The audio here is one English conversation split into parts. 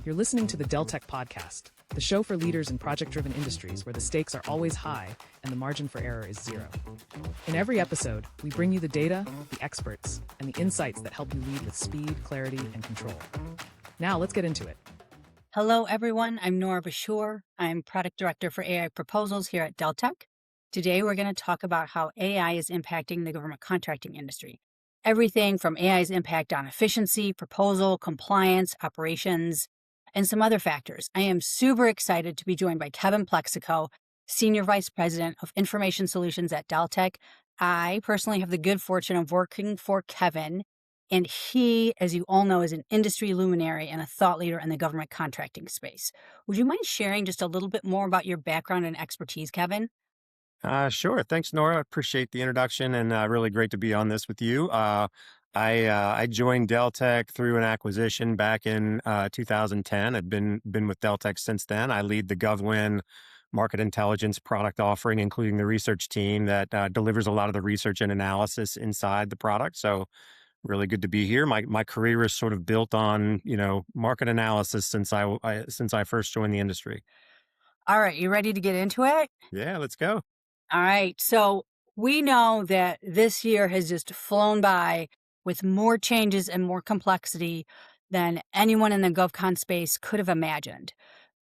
You're listening to the Deltek Podcast, the show for leaders in project-driven industries where the stakes are always high and the margin for error is zero. In every episode, we bring you the data, the experts, and the insights that help you lead with speed, clarity, and control. Now, let's get into it. Hello, everyone. I'm Noura Bashshur. I'm Product Director for AI Proposals here at Deltek. Today, we're going to talk about how AI is impacting the government contracting industry. Everything from AI's impact on efficiency, proposal, compliance, operations, and some other factors. I am super excited to be joined by Kevin Plexico, Senior Vice President of Information Solutions at Deltek. I personally have the good fortune of working for Kevin, and he, as you all know, is an industry luminary and a thought leader in the government contracting space. Would you mind sharing just a little bit more about your background and expertise, Kevin? Sure. Thanks, Nora. Appreciate the introduction and really great to be on this with you. I joined Deltek through an acquisition back in 2010. I've been with Deltek since then. I lead the GovWin market intelligence product offering, including the research team that delivers a lot of the research and analysis inside the product. So really good to be here. My career is sort of built on, market analysis since I first joined the industry. All right, you ready to get into it? Yeah, let's go. All right, so we know that this year has just flown by with more changes and more complexity than anyone in the GovCon space could have imagined.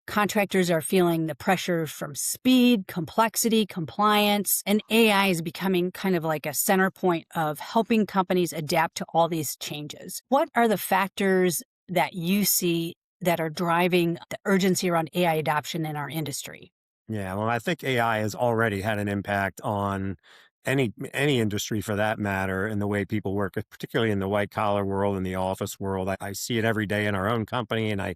Contractors are feeling the pressure from speed, complexity, compliance, and AI is becoming kind of like a center point of helping companies adapt to all these changes. What are the factors that you see that are driving the urgency around AI adoption in our industry? Yeah, well, I think AI has already had an impact on any industry for that matter in the way people work, particularly in the white collar world and the office world. I see it every day in our own company, and I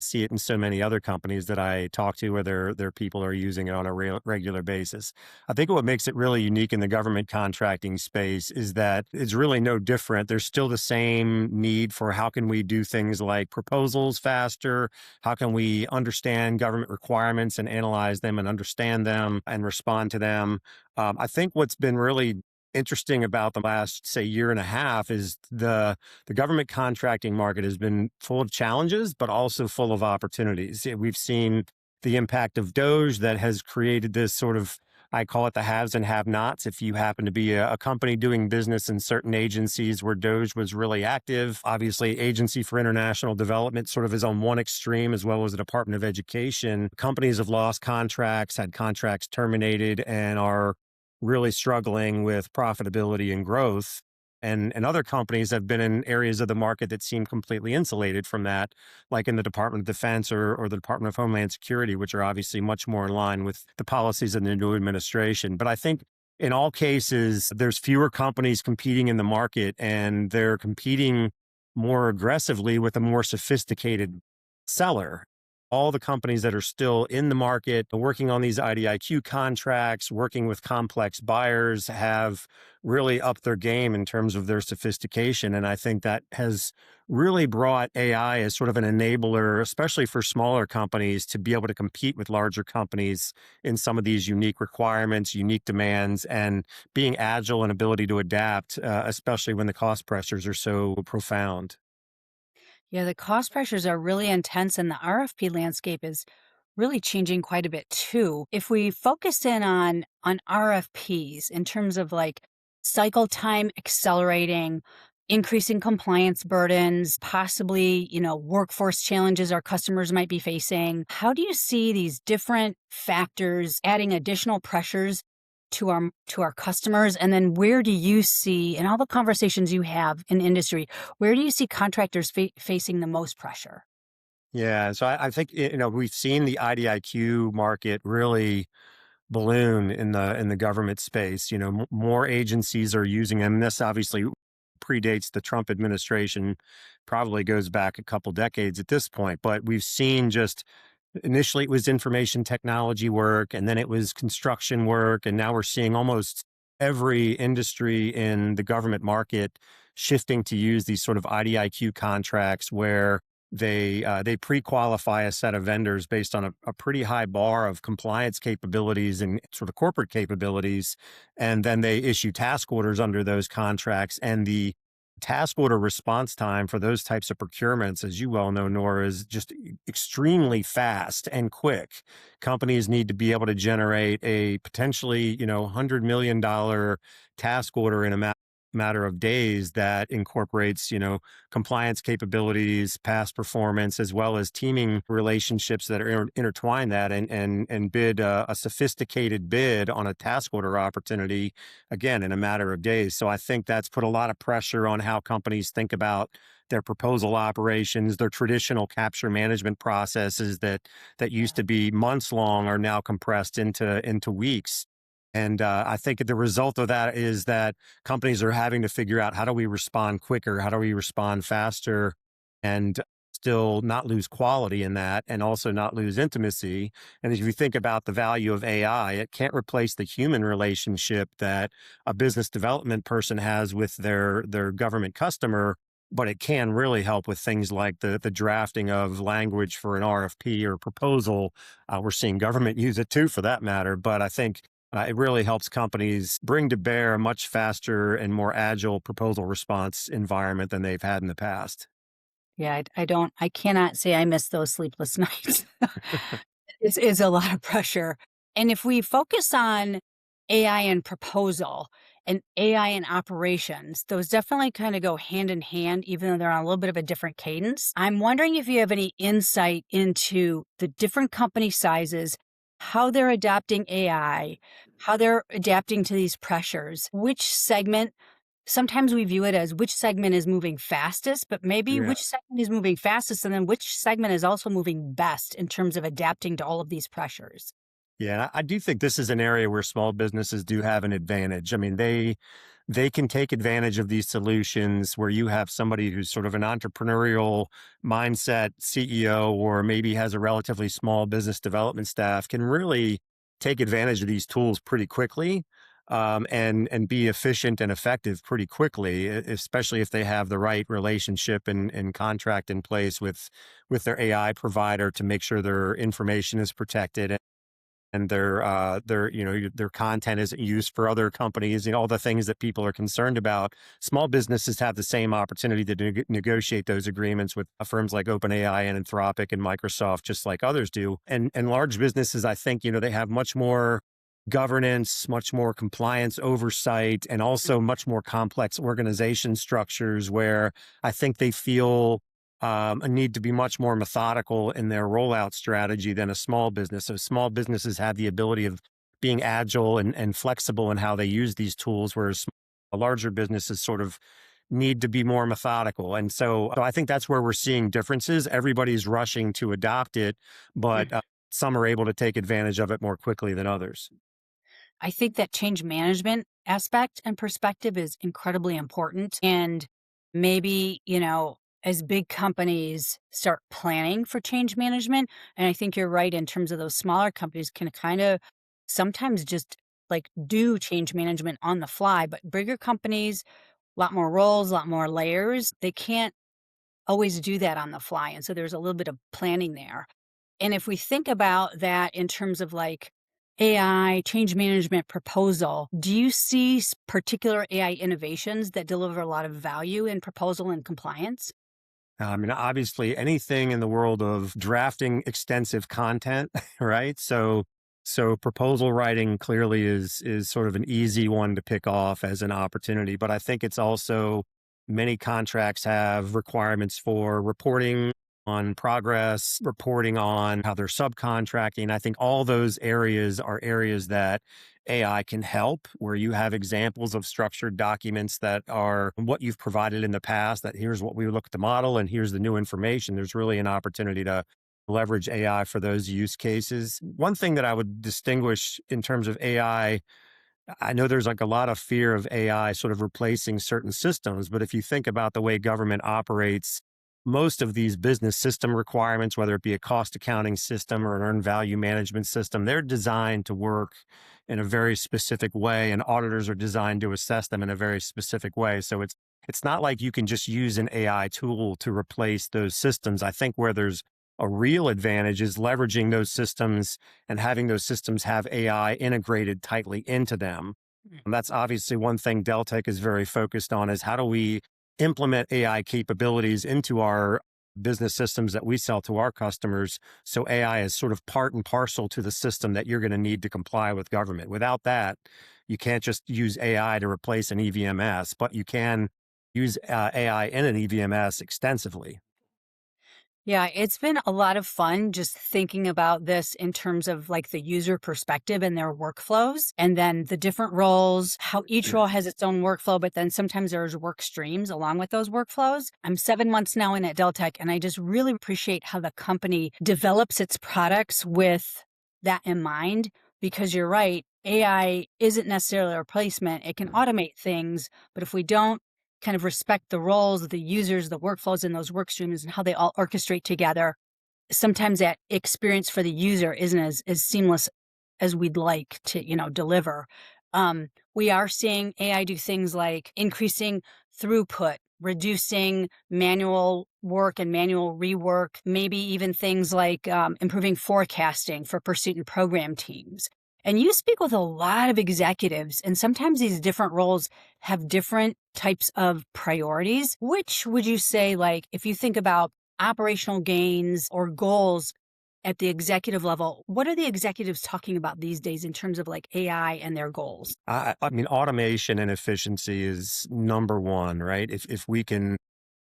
see it in so many other companies that I talk to where their people are using it on a regular basis. I think what makes it really unique in the government contracting space is that it's really no different. There's still the same need for how can we do things like proposals faster? How can we understand government requirements and analyze them and understand them and respond to them? I think what's been really interesting about the last, say, year and a half is the government contracting market has been full of challenges, but also full of opportunities. We've seen the impact of DOGE that has created this sort of, I call it the haves and have-nots. If you happen to be a company doing business in certain agencies where DOGE was really active, obviously Agency for International Development sort of is on one extreme, as well as the Department of Education. Companies have lost contracts, had contracts terminated, and are really struggling with profitability and growth. And other companies have been in areas of the market that seem completely insulated from that, like in the Department of Defense or the Department of Homeland Security, which are obviously much more in line with the policies of the new administration. But I think in all cases, there's fewer companies competing in the market, and they're competing more aggressively with a more sophisticated seller. All the companies that are still in the market, working on these IDIQ contracts, working with complex buyers, have really upped their game in terms of their sophistication. And I think that has really brought AI as sort of an enabler, especially for smaller companies, to be able to compete with larger companies in some of these unique requirements, unique demands, and being agile and ability to adapt, especially when the cost pressures are so profound. Yeah, the cost pressures are really intense, and the RFP landscape is really changing quite a bit too. If we focus in on RFPs in terms of like cycle time accelerating, increasing compliance burdens, possibly, workforce challenges our customers might be facing, how do you see these different factors adding additional pressures to our customers? And then where do you see, in all the conversations you have in industry, where do you see contractors facing the most pressure? Yeah, so I think we've seen the IDIQ market really balloon in the government space. More agencies are using them. This obviously predates the Trump administration, probably goes back a couple decades at this point. But we've seen just initially it was information technology work, and then it was construction work, and now we're seeing almost every industry in the government market shifting to use these sort of IDIQ contracts where they pre-qualify a set of vendors based on a pretty high bar of compliance capabilities and sort of corporate capabilities, and then they issue task orders under those contracts. And the task order response time for those types of procurements, as you well know, Nora, is just extremely fast and quick. Companies need to be able to generate a potentially, $100 million task order in a matter of days that incorporates, compliance capabilities, past performance, as well as teaming relationships that are intertwined that and bid a sophisticated bid on a task order opportunity, again, in a matter of days. So I think that's put a lot of pressure on how companies think about their proposal operations. Their traditional capture management processes that used to be months long are now compressed into weeks. And I think the result of that is that companies are having to figure out, how do we respond quicker? How do we respond faster and still not lose quality in that, and also not lose intimacy? And if you think about the value of AI, it can't replace the human relationship that a business development person has with their government customer, but it can really help with things like the drafting of language for an RFP or proposal. We're seeing government use it too, for that matter. But I think it really helps companies bring to bear a much faster and more agile proposal response environment than they've had in the past. Yeah, I cannot say I miss those sleepless nights. It's a lot of pressure. And if we focus on AI and proposal and AI and operations, those definitely kind of go hand in hand, even though they're on a little bit of a different cadence. I'm wondering if you have any insight into the different company sizes, how they're adopting AI, how they're adapting to these pressures, which segment. Sometimes we view it as which segment is moving fastest, but maybe Yeah. which segment is moving fastest, and then which segment is also moving best in terms of adapting to all of these pressures. Yeah, I do think this is an area where small businesses do have an advantage. I mean, they can take advantage of these solutions where you have somebody who's sort of an entrepreneurial mindset CEO, or maybe has a relatively small business development staff, can really take advantage of these tools pretty quickly, and be efficient and effective pretty quickly, especially if they have the right relationship and contract in place with their AI provider to make sure their information is protected, and their content isn't used for other companies, all the things that people are concerned about. Small businesses have the same opportunity to negotiate those agreements with firms like OpenAI and Anthropic and Microsoft, just like others do. And large businesses, I think, they have much more governance, much more compliance oversight, and also much more complex organization structures, where I think they feel a need to be much more methodical in their rollout strategy than a small business. So small businesses have the ability of being agile and flexible in how they use these tools, whereas larger businesses sort of need to be more methodical. And so I think that's where we're seeing differences. Everybody's rushing to adopt it, but some are able to take advantage of it more quickly than others. I think that change management aspect and perspective is incredibly important. And maybe, as big companies start planning for change management, and I think you're right in terms of those smaller companies can kind of sometimes just like do change management on the fly, but bigger companies, a lot more roles, a lot more layers, they can't always do that on the fly. And so there's a little bit of planning there. And if we think about that in terms of like AI, change management proposal, do you see particular AI innovations that deliver a lot of value in proposal and compliance? I mean, obviously, anything in the world of drafting extensive content, right? So proposal writing clearly is sort of an easy one to pick off as an opportunity. But I think it's also, many contracts have requirements for reporting on progress, reporting on how they're subcontracting. I think all those areas are areas that AI can help, where you have examples of structured documents that are what you've provided in the past, that here's what we look at the model and here's the new information. There's really an opportunity to leverage AI for those use cases. One thing that I would distinguish in terms of AI, I know there's like a lot of fear of AI sort of replacing certain systems, but if you think about the way government operates, most of these business system requirements, whether it be a cost accounting system or an earned value management system, they're designed to work in a very specific way, and auditors are designed to assess them in a very specific way. So it's not like you can just use an AI tool to replace those systems. I think where there's a real advantage is leveraging those systems and having those systems have AI integrated tightly into them. And that's obviously one thing Deltek is very focused on, is how do we implement AI capabilities into our business systems that we sell to our customers. So AI is sort of part and parcel to the system that you're going to need to comply with government. Without that, you can't just use AI to replace an EVMS, but you can use AI in an EVMS extensively. Yeah, it's been a lot of fun just thinking about this in terms of like the user perspective and their workflows, and then the different roles, how each role has its own workflow, but then sometimes there's work streams along with those workflows. I'm 7 months now in at Deltek, and I just really appreciate how the company develops its products with that in mind, because you're right, AI isn't necessarily a replacement. It can automate things, but if we don't kind of respect the roles of the users, the workflows in those work streams and how they all orchestrate together, sometimes that experience for the user isn't as seamless as we'd like to, deliver. We are seeing AI do things like increasing throughput, reducing manual work and manual rework, maybe even things like improving forecasting for pursuit and program teams. And you speak with a lot of executives, and sometimes these different roles have different types of priorities. Which would you say, like, if you think about operational gains or goals at the executive level, what are the executives talking about these days in terms of like AI and their goals? I mean, automation and efficiency is number one, right? If we can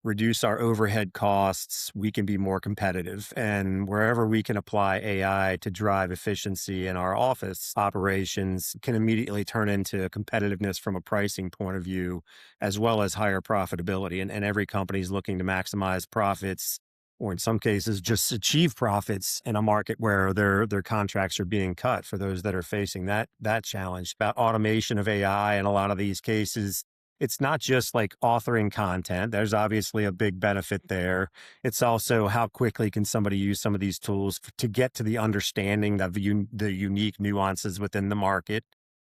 reduce our overhead costs, we can be more competitive. And wherever we can apply AI to drive efficiency in our office operations can immediately turn into competitiveness from a pricing point of view, as well as higher profitability. And every company is looking to maximize profits, or in some cases, just achieve profits in a market where their contracts are being cut for those that are facing that challenge. About automation of AI in a lot of these cases, it's not just like authoring content. There's obviously a big benefit there. It's also how quickly can somebody use some of these tools to get to the understanding of the unique nuances within the market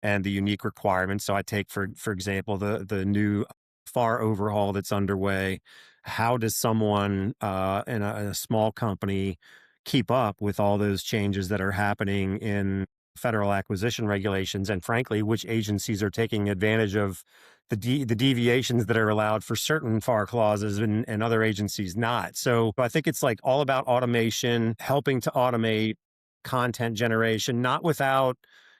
and the unique requirements. So I take, for example, the new FAR overhaul that's underway. How does someone in a small company keep up with all those changes that are happening in federal acquisition regulations? And frankly, which agencies are taking advantage of the deviations that are allowed for certain FAR clauses and other agencies not? So I think it's like all about automation, helping to automate content generation, not without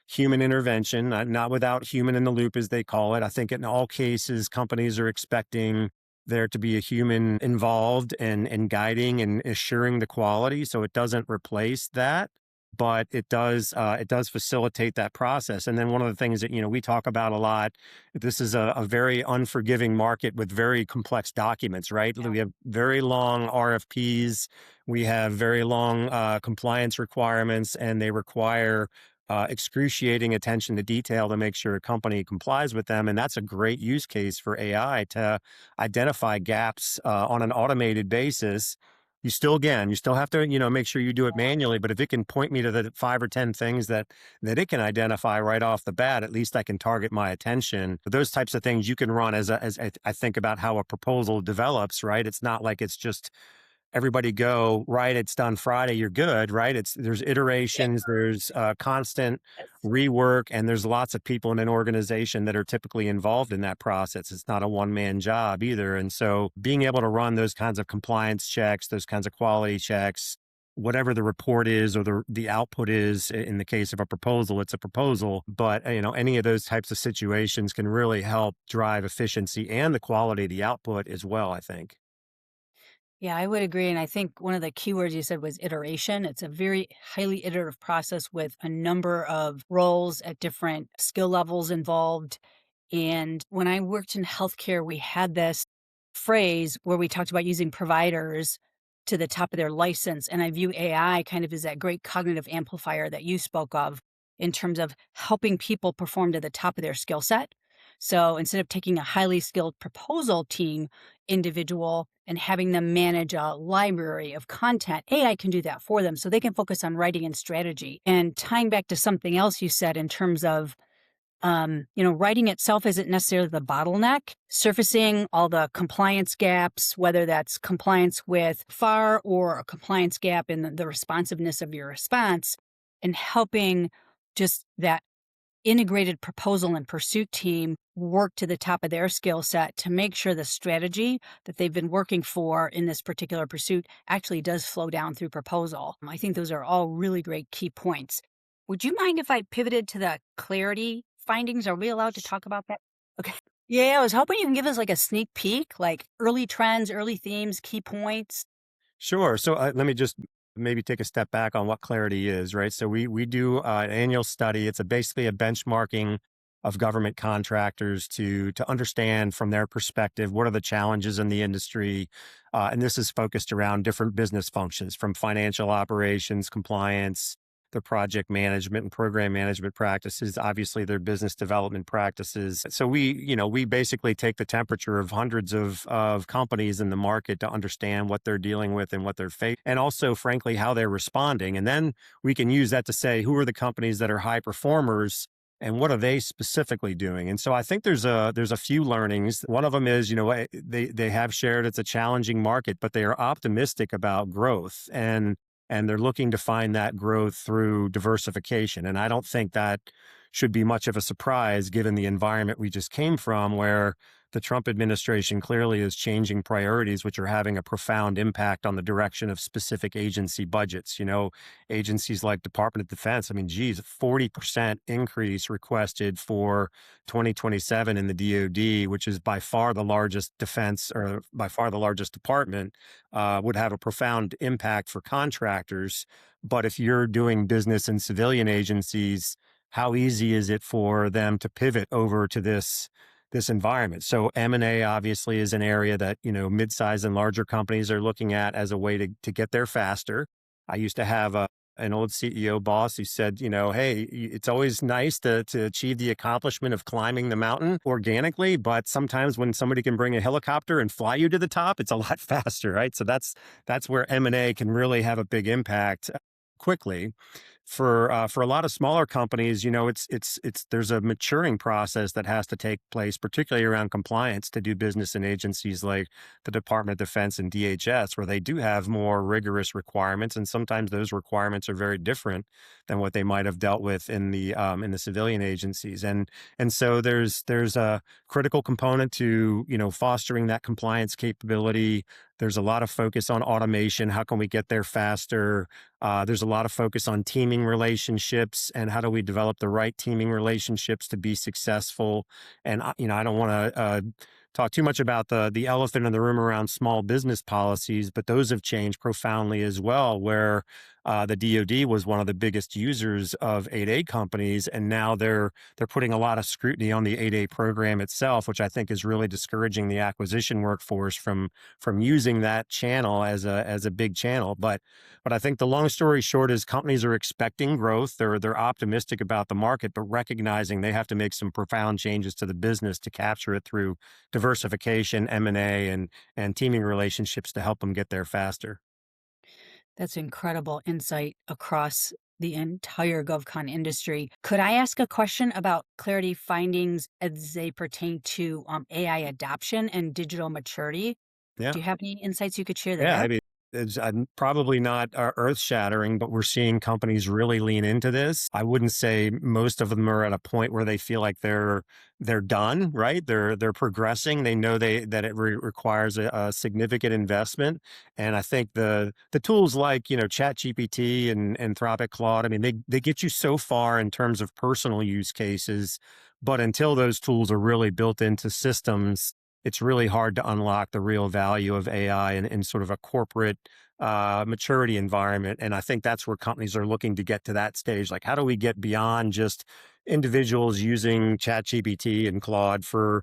human intervention, not without human in the loop, as they call it. I think in all cases, companies are expecting there to be a human involved and guiding and assuring the quality. So it doesn't replace that, but it does facilitate that process. And then one of the things that, we talk about a lot, this is a very unforgiving market with very complex documents, right? Yeah. We have very long RFPs. We have very long compliance requirements, and they require excruciating attention to detail to make sure a company complies with them. And that's a great use case for AI to identify gaps on an automated basis. You still have to, make sure you do it manually, but if it can point me to the 5 or 10 things that it can identify right off the bat, at least I can target my attention. But those types of things you can run as I think about how a proposal develops, right? It's not like it's just everybody go, right, it's done Friday, you're good, right? There's iterations, there's constant rework, and there's lots of people in an organization that are typically involved in that process. It's not a one-man job either. And so being able to run those kinds of compliance checks, those kinds of quality checks, whatever the report is or the output is, in the case of a proposal, it's a proposal. But any of those types of situations can really help drive efficiency and the quality of the output as well, I think. Yeah, I would agree. And I think one of the keywords you said was iteration. It's a very highly iterative process with a number of roles at different skill levels involved. And when I worked in healthcare, we had this phrase where we talked about using providers to the top of their license. And I view AI kind of as that great cognitive amplifier that you spoke of in terms of helping people perform to the top of their skill set. So instead of taking a highly skilled proposal team individual and having them manage a library of content, AI can do that for them so they can focus on writing and strategy. And tying back to something else you said in terms of, writing itself isn't necessarily the bottleneck. Surfacing all the compliance gaps, whether that's compliance with FAR or a compliance gap in the responsiveness of your response, and helping just that integrated proposal and pursuit team work to the top of their skill set to make sure the strategy that they've been working for in this particular pursuit actually does flow down through proposal. I think those are all really great key points. Would you mind if I pivoted to the clarity findings? Are we allowed to talk about that? Okay. Yeah, I was hoping you can give us like a sneak peek, like early trends, early themes, key points. Sure. So let me just maybe take a step back on what clarity is, right? So we do an annual study. It's basically a benchmarking of government contractors to understand from their perspective what are the challenges in the industry, and this is focused around different business functions from financial operations, compliance, their project management and program management practices, obviously their business development practices. So we basically take the temperature of hundreds of companies in the market to understand what they're dealing with and what they're facing, and also, frankly, how they're responding. And then we can use that to say, who are the companies that are high performers and what are they specifically doing? And so I think there's a few learnings. One of them is, they have shared it's a challenging market, but they are optimistic about growth, and they're looking to find that growth through diversification. And I don't think that should be much of a surprise given the environment we just came from, where the Trump administration clearly is changing priorities, which are having a profound impact on the direction of specific agency budgets. Agencies like Department of Defense, 40% increase requested for 2027 in the DoD, which is by far the largest defense or by far the largest department, would have a profound impact for contractors. But if you're doing business in civilian agencies, how easy is it for them to pivot over to this environment? So M&A obviously is an area that, mid-size and larger companies are looking at as a way to get there faster. I used to have an old CEO boss who said, hey, it's always nice to achieve the accomplishment of climbing the mountain organically, but sometimes when somebody can bring a helicopter and fly you to the top, it's a lot faster, right? So that's where M&A can really have a big impact quickly. For a lot of smaller companies, there's a maturing process that has to take place, particularly around compliance, to do business in agencies like the Department of Defense and DHS, where they do have more rigorous requirements, and sometimes those requirements are very different than what they might have dealt with in the civilian agencies. And so there's a critical component to fostering that compliance capability. There's a lot of focus on automation. How can we get there faster? There's a lot of focus on teaming relationships and how do we develop the right teaming relationships to be successful. And I don't want to talk too much about the elephant in the room around small business policies, but those have changed profoundly as well, where the DoD was one of the biggest users of 8A companies, and now they're putting a lot of scrutiny on the 8A program itself, which I think is really discouraging the acquisition workforce from using that channel as a big channel. But I think the long story short is companies are expecting growth. They're optimistic about the market, but recognizing they have to make some profound changes to the business to capture it through diversification, M&A, and teaming relationships to help them get there faster. That's incredible insight across the entire GovCon industry. Could I ask a question about clarity findings as they pertain to AI adoption and digital maturity? Yeah. Do you have any insights you could share there? Yeah, it's probably not earth-shattering, but we're seeing companies really lean into this. I wouldn't say most of them are at a point where they feel like they're done, right? They're progressing. They know that it requires a significant investment. And I think the tools like, ChatGPT and Anthropic Claude, they get you so far in terms of personal use cases, but until those tools are really built into systems, it's really hard to unlock the real value of AI in sort of a corporate maturity environment. And I think that's where companies are looking to get to that stage. Like, how do we get beyond just individuals using ChatGPT and Claude for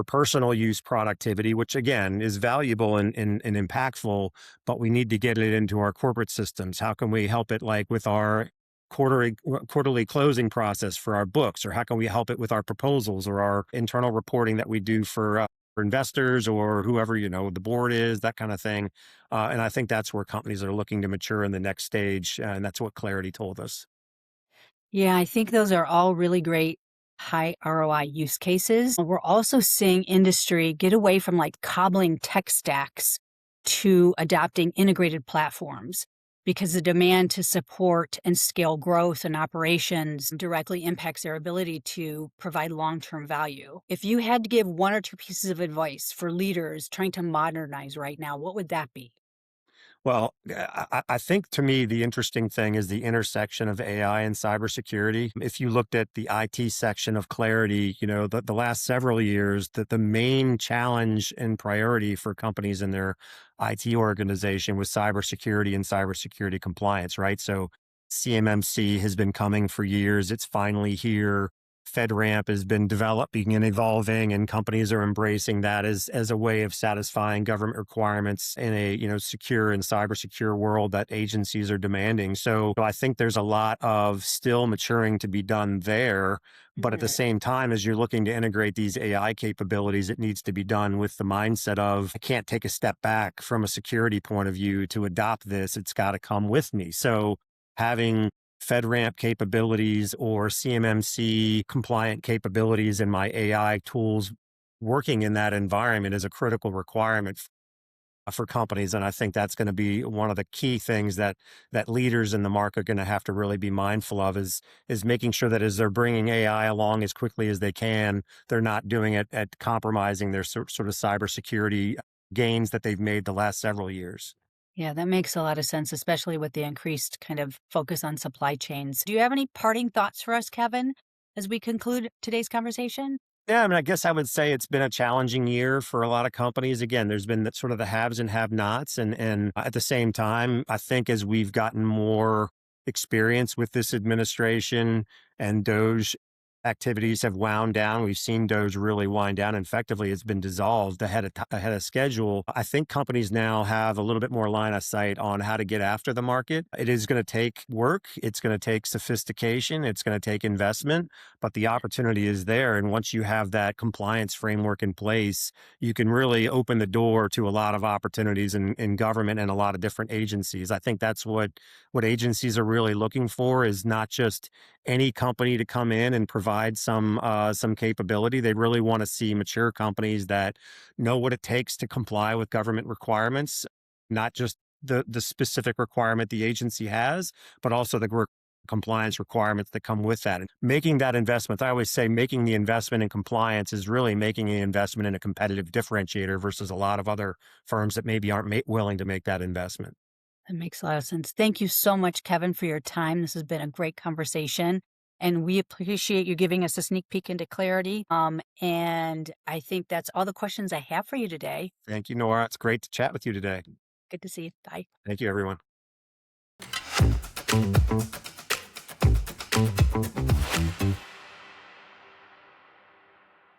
personal use productivity, which again is valuable and impactful, but we need to get it into our corporate systems. How can we help it, like with our quarterly closing process for our books, or how can we help it with our proposals or our internal reporting that we do for investors or whoever, the board is, that kind of thing. And I think that's where companies are looking to mature in the next stage. And that's what Clarity told us. Yeah, I think those are all really great high ROI use cases. We're also seeing industry get away from like cobbling tech stacks to adopting integrated platforms. because the demand to support and scale growth and operations directly impacts their ability to provide long-term value. If you had to give one or two pieces of advice for leaders trying to modernize right now, what would that be? Well, I think to me, the interesting thing is the intersection of AI and cybersecurity. If you looked at the IT section of Clarity, the last several years, that the main challenge and priority for companies in their IT organization was cybersecurity and cybersecurity compliance, right? So CMMC has been coming for years. It's finally here. FedRAMP has been developing and evolving, and companies are embracing that as a way of satisfying government requirements in a secure and cyber secure world that agencies are demanding. So I think there's a lot of still maturing to be done there. But at the same time, as you're looking to integrate these AI capabilities, it needs to be done with the mindset of, I can't take a step back from a security point of view to adopt this. It's got to come with me. So having FedRAMP capabilities or CMMC compliant capabilities in my AI tools working in that environment is a critical requirement for companies. And I think that's going to be one of the key things that leaders in the market are going to have to really be mindful of is making sure that as they're bringing AI along as quickly as they can, they're not doing it at compromising their sort of cybersecurity gains that they've made the last several years. Yeah, that makes a lot of sense, especially with the increased kind of focus on supply chains. Do you have any parting thoughts for us, Kevin, as we conclude today's conversation? Yeah, I mean, I guess I would say it's been a challenging year for a lot of companies. Again, there's been sort of the haves and have-nots. And at the same time, I think as we've gotten more experience with this administration and DOGE activities have wound down. We've seen DOGE really wind down. Effectively, it's been dissolved ahead of schedule. I think companies now have a little bit more line of sight on how to get after the market. It is going to take work. It's going to take sophistication. It's going to take investment, but the opportunity is there. And once you have that compliance framework in place, you can really open the door to a lot of opportunities in government and a lot of different agencies. I think that's what agencies are really looking for, is not just any company to come in and provide some capability. They really want to see mature companies that know what it takes to comply with government requirements, not just the specific requirement the agency has, but also the compliance requirements that come with that. And making that investment, I always say making the investment in compliance is really making an investment in a competitive differentiator versus a lot of other firms that maybe aren't willing to make that investment. That makes a lot of sense. Thank you so much, Kevin, for your time. This has been a great conversation, and we appreciate you giving us a sneak peek into Clarity. And I think that's all the questions I have for you today. Thank you, Noura. It's great to chat with you today. Good to see you. Bye. Thank you, everyone.